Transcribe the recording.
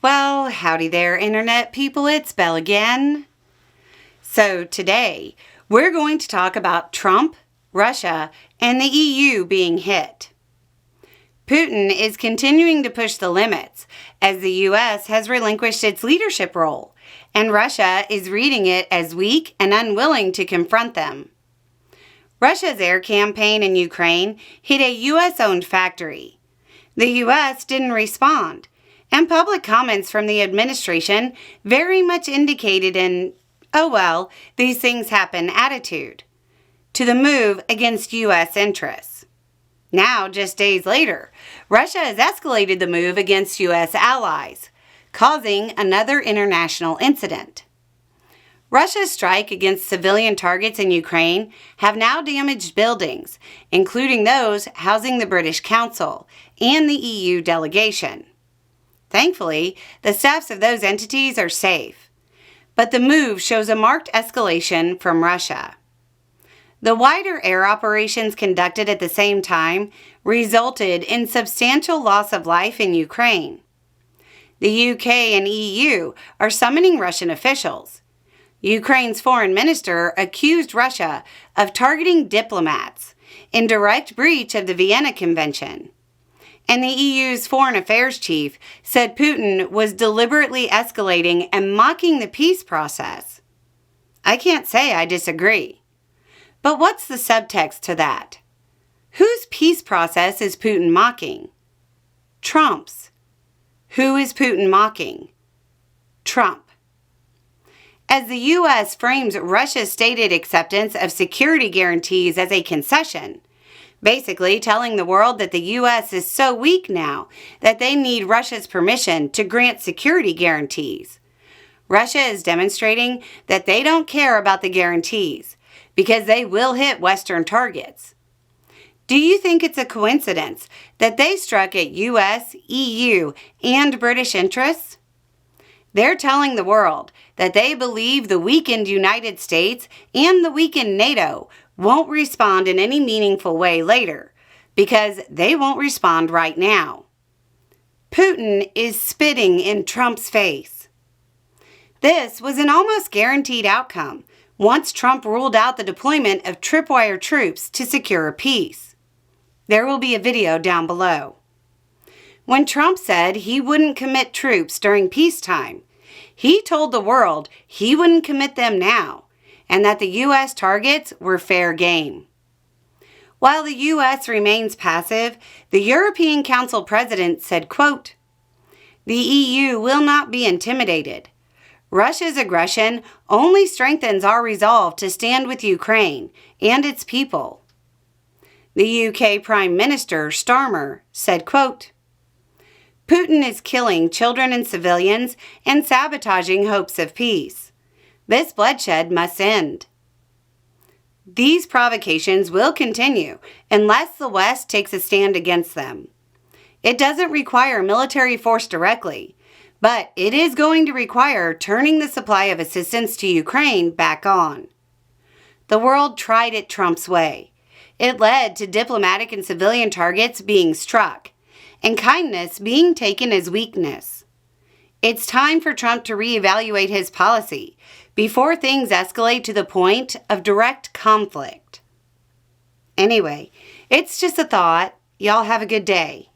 Well, howdy there, Internet people. It's Belle again. So today, we're going to talk about Trump, Russia, and the EU being hit. Putin is continuing to push the limits as the U.S. has relinquished its leadership role, and Russia is reading it as weak and unwilling to confront them. Russia's air campaign in Ukraine hit a U.S.-owned factory. The U.S. didn't respond, and public comments from the administration very much indicated an, oh well, these things happen attitude, to the move against U.S. interests. Now, just days later, Russia has escalated the move against U.S. allies, causing another international incident. Russia's strike against civilian targets in Ukraine have now damaged buildings, including those housing the British Council and the EU delegation. Thankfully, the staffs of those entities are safe, but the move shows a marked escalation from Russia. The wider air operations conducted at the same time resulted in substantial loss of life in Ukraine. The UK and EU are summoning Russian officials. Ukraine's foreign minister accused Russia of targeting diplomats in direct breach of the Vienna Convention. And the EU's foreign affairs chief said Putin was deliberately escalating and mocking the peace process. I can't say I disagree. But what's the subtext to that? Whose peace process is Putin mocking? Trump's. Who is Putin mocking? Trump. As the U.S. frames Russia's stated acceptance of security guarantees as a concession, basically telling the world that the U.S. is so weak now that they need Russia's permission to grant security guarantees. Russia is demonstrating that they don't care about the guarantees because they will hit Western targets. Do you think it's a coincidence that they struck at U.S., EU, and British interests? They're telling the world that they believe the weakened United States and the weakened NATO won't respond in any meaningful way later, because they won't respond right now. Putin is spitting in Trump's face. This was an almost guaranteed outcome once Trump ruled out the deployment of tripwire troops to secure a peace. There will be a video down below. When Trump said he wouldn't commit troops during peacetime, he told the world he wouldn't commit them now, and that the U.S. targets were fair game. While the U.S. remains passive, the European Council president said, quote, "The EU will not be intimidated. Russia's aggression only strengthens our resolve to stand with Ukraine and its people." The UK Prime Minister, Starmer, said, quote, "Putin is killing children and civilians and sabotaging hopes of peace. This bloodshed must end." These provocations will continue unless the West takes a stand against them. It doesn't require military force directly, but it is going to require turning the supply of assistance to Ukraine back on. The world tried it Trump's way. It led to diplomatic and civilian targets being struck, and kindness being taken as weakness. It's time for Trump to reevaluate his policy before things escalate to the point of direct conflict. Anyway, it's just a thought. Y'all have a good day.